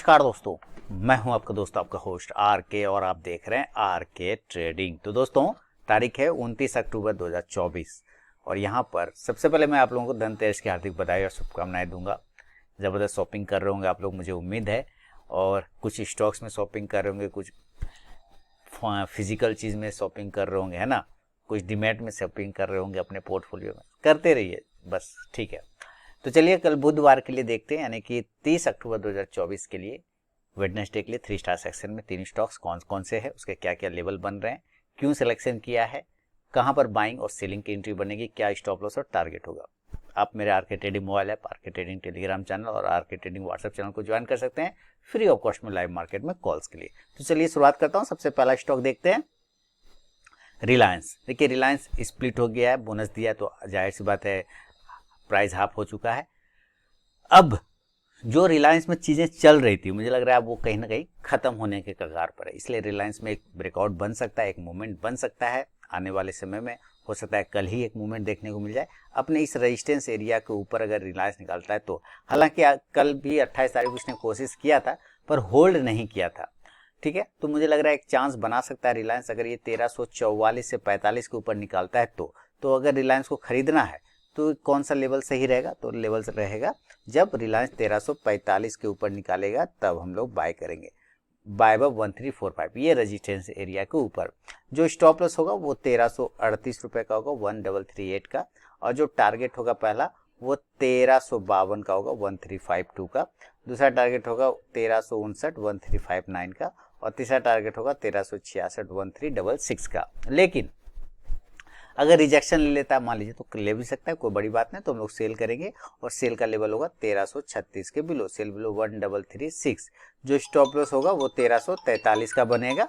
नमस्कार दोस्तों, मैं हूं आपका दोस्त आपका होस्ट आर के और आप देख रहे हैं आर के ट्रेडिंग। तो दोस्तों तारीख है 29 अक्टूबर 2024 और यहां पर सबसे पहले मैं आप लोगों को धनतेरस की हार्दिक बधाई और शुभकामनाएं दूंगा। ज़बरदस्त शॉपिंग कर रहे होंगे आप लोग, मुझे उम्मीद है। और कुछ स्टॉक्स में शॉपिंग कर रहे होंगे, कुछ फिजिकल चीज़ में शॉपिंग कर रहे होंगे, है ना। कुछ डीमैट में शॉपिंग कर रहे होंगे, अपने पोर्टफोलियो में करते रहिए बस, ठीक है। तो चलिए कल बुधवार के लिए देखते हैं, यानी कि 30 अक्टूबर 2024 के लिए वेडनेसडे के लिए 3 स्टार सेक्शन में 3 स्टॉक्स कौन कौन से हैं, उसके क्या क्या लेवल बन रहे हैं, क्यों सिलेक्शन किया है, कहां पर बाइंग और सेलिंग की एंट्री बनेगी, क्या स्टॉप लॉस और टारगेट होगा। आप मेरे आर के ट्रेडिंग मोबाइल ऐप, आर के ट्रेडिंग टेलीग्राम चैनल और आर के ट्रेडिंग व्हाट्सएप चैनल को ज्वाइन कर सकते हैं फ्री ऑफ कॉस्ट में लाइव मार्केट में कॉल्स के लिए। तो चलिए शुरुआत करता हूँ। सबसे पहला स्टॉक देखते हैं, रिलायंस। देखिए रिलायंस स्प्लिट हो गया है, बोनस दिया है तो जाहिर सी बात है प्राइस हाफ हो चुका है। अब जो रिलायंस में चीज़ें चल रही थी, मुझे लग रहा है वो कहीं ना कहीं खत्म होने के कगार पर है, इसलिए रिलायंस में एक ब्रेकआउट बन सकता है, एक मूवमेंट बन सकता है आने वाले समय में। हो सकता है कल ही एक मूवमेंट देखने को मिल जाए अपने इस रेजिस्टेंस एरिया के ऊपर अगर रिलायंस निकालता है तो। हालांकि कल भी 28 तारीख को उसने कोशिश किया था पर होल्ड नहीं किया था, ठीक है। तो मुझे लग रहा है एक चांस बना सकता है रिलायंस, अगर ये 1344 से 45 के ऊपर निकालता है तो अगर रिलायंस को खरीदना है तो कौन सा लेवल सही रहेगा, तो लेवल रहेगा जब रिलायंस 1345 के ऊपर निकालेगा तब हम लोग बाय करेंगे, बाय अब 1345 ये रेजिस्टेंस एरिया के ऊपर। जो स्टॉप लॉस होगा वो 1338 रुपए का होगा 1338 का, और जो टारगेट होगा पहला वो 1352 का होगा 1352 का, दूसरा टारगेट होगा 1359 1359 का, और तीसरा टारगेट होगा 1366 1366 का। लेकिन अगर रिजेक्शन ले लेता है मान लीजिए तो ले भी सकता है, कोई बड़ी बात नहीं, तो हम लोग सेल करेंगे और सेल का लेवल होगा 1336 के बिलो, सेल बिलो 1336। जो स्टॉप लॉस होगा वो 1343 का बनेगा,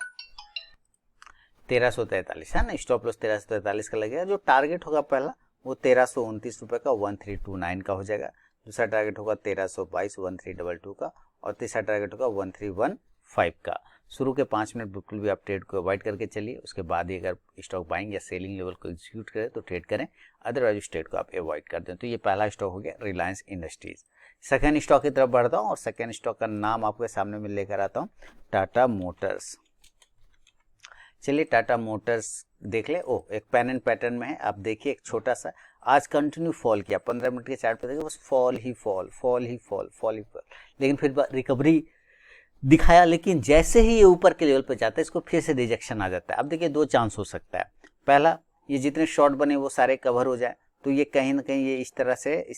1343 है ना, स्टॉप लॉस 1343 का लगेगा। जो टारगेट होगा पहला वो 1329 रुपए का 1329 का हो जाएगा, दूसरा टारगेट होगा 1322 1322 का, और तीसरा टारगेट होगा 1315 का। शुरू के 5 मिनट बिल्कुल भी आप ट्रेड को अवॉइड करके चलिए, उसके बाद ही अगर स्टॉक बाइंग या सेलिंग लेवल को एग्जीक्यूट करें तो ट्रेड करें, अदरवाइज उस ट्रेड को आप अवॉइड कर दें। तो ये पहला स्टॉक हो गया रिलायंस इंडस्ट्रीज। सेकंड स्टॉक की तरफ बढ़ता हूँ और सेकंड स्टॉक का नाम आपके सामने में लेकर आता हूँ, टाटा मोटर्स। चलिए टाटा मोटर्स देख ले। ओ एक पैन एंड पैटर्न में है, आप देखिए एक छोटा सा आज कंटिन्यू फॉल किया, 15 मिनट के चार्ट पे देखिए बस फॉल ही फॉल, लेकिन फिर रिकवरी दिखाया। लेकिन जैसे ही ये ऊपर के लेवल पे जाता है इसको फिर से रिजेक्शन आ जाता है। अब देखिए दो चांस हो सकता है, पहला ये जितने शॉर्ट बने वो सारे कवर हो जाए तो ये कहीं ना कहीं ये इस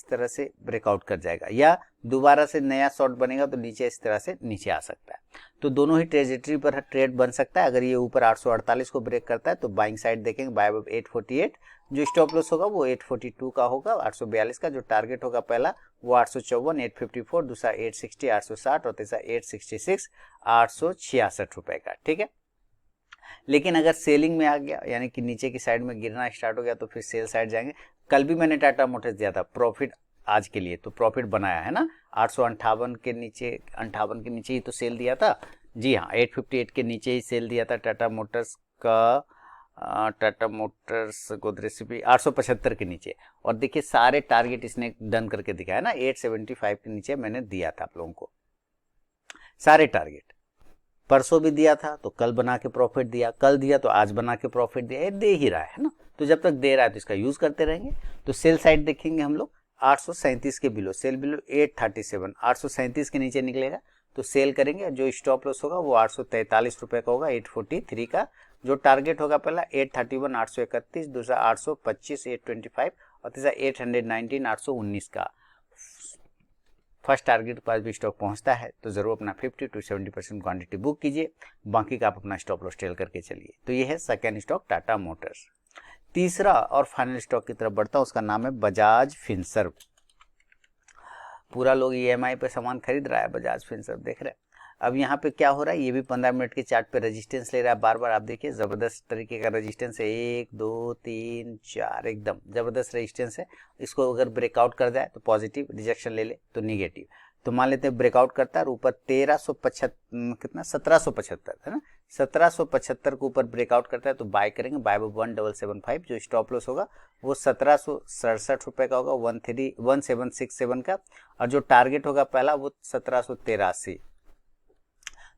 तरह से ब्रेकआउट कर जाएगा, या दोबारा से नया शॉर्ट बनेगा तो नीचे इस तरह से नीचे आ सकता है। तो दोनों ही ट्रेजेक्टरी पर ट्रेड बन सकता है। अगर ये ऊपर 848 को ब्रेक करता है तो बाइंग साइड देखेंगे, बाय 848। जो स्टॉप लॉस होगा वो 842 का होगा, 842 का। जो टारगेट होगा पहला वो 854 854, दूसरा 860 860 और तीसरा 866 866 रुपए का, ठीक है। लेकिन अगर सेलिंग में आ गया यानी कि नीचे की साइड में गिरना स्टार्ट हो गया तो फिर सेल साइड जाएंगे। कल भी मैंने टाटा मोटर्स दिया था प्रॉफिट आज के लिए, तो प्रॉफिट बनाया है ना, 858 के नीचे, 58 के नीचे ही तो सेल दिया था। जी हाँ, 858 के नीचे ही सेल दिया था टाटा मोटर्स का, टाटा मोटर्स गोदरेज सीपी 875 के नीचे। और देखिए सारे टारगेट इसने डन करके दिखाया ना, 875 के नीचे मैंने दिया था आप लोगों को सारे टारगेट। परसों भी दिया था तो कल बना के प्रॉफिट दिया, कल दिया तो आज बना के प्रॉफिट दिया, ये दे ही रहा है ना। तो जब तक दे रहा है तो इसका यूज करते रहेंगे। तो सेल साइड देखेंगे हम लोग 837 के बिलो, सेल बिलो 837, 837 के नीचे निकलेगा तो सेल करेंगे। जो स्टॉप लॉस होगा वो 843 रुपए का होगा 843 का। जो टारगेट होगा पहला 831 831, दूसरा 825 825 और तीसरा 819 819 का। फर्स्ट टारगेट के पास भी स्टॉक पहुंचता है तो जरूर अपना 50 to 70% क्वांटिटी बुक कीजिए, बाकी का आप अपना स्टॉप लॉस टेल करके चलिए। तो ये है सेकंड स्टॉक टाटा मोटर्स। तीसरा और फाइनल स्टॉक की तरफ बढ़ता हूं, उसका नाम है बजाज फिनसर्व। पूरा लोग ईएमआई पे सामान खरीद रहा है, बजाज फिनसर्व देख रहे हैं। अब यहाँ पे क्या हो रहा है, ये भी 15 मिनट के चार्ट पे रेजिस्टेंस ले रहा है बार बार। आप देखिए जबरदस्त तरीके का रेजिस्टेंस है, 1 2 3 4, एकदम जबरदस्त रेजिस्टेंस है। इसको अगर ब्रेकआउट कर जाए तो पॉजिटिव, रिजेक्शन ले ले तो निगेटिव। तो मान लेते हैं ब्रेकआउट करता है और ऊपर 1775 है ना, 1775 के ऊपर ब्रेकआउट करता है तो बाय करेंगे, बाय 1775। जो स्टॉप लॉस होगा वो 1767 रुपए का होगा 1767 का, और जो टारगेट होगा पहला वो 1783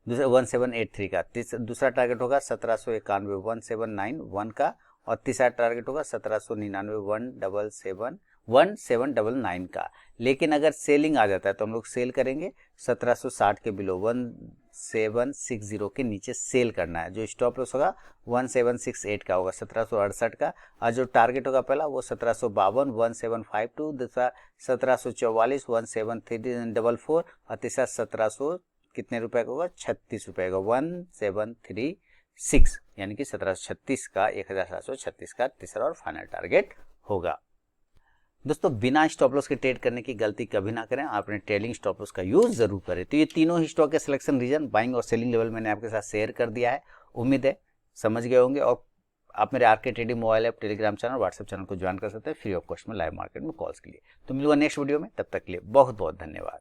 दूसरा 1783 का, दूसरा टारगेट होगा 1791 1791 का, और तीसरा टारगेट होगा 1799 1799 का। लेकिन अगर सेलिंग आ जाता है तो हम लोग सेल करेंगे 1760 के बिलो 1760 के नीचे सेल करना है। जो स्टॉप लॉस होगा 1768 का होगा, 1768 का। और जो टारगेट होगा पहला वो 1752 1752, दूसरा 1744 17344, और तीसरा 1700 कितने रुपए का होगा 36 रुपए का 1736, यानी कि 1736 का 1736 का तीसरा और फाइनल टारगेट होगा। दोस्तों बिना स्टॉप लॉस के ट्रेड करने की गलती कभी ना करें, आपने ट्रेलिंग स्टॉप लॉस का यूज जरूर करें। तो ये तीनों ही स्टॉक के सिलेक्शन रीजन, बाइंग और सेलिंग लेवल मैंने आपके साथ शेयर कर दिया है। उम्मीद है समझ गए होंगे। और आप मेरे RK trading mobile app, Telegram channel, WhatsApp channel को ज्वाइन कर सकते हैं फ्री ऑफ कॉस्ट में लाइव मार्केट में कॉल्स के लिए। तो मिलूंगा नेक्स्ट वीडियो में, तब तक के लिए बहुत बहुत धन्यवाद।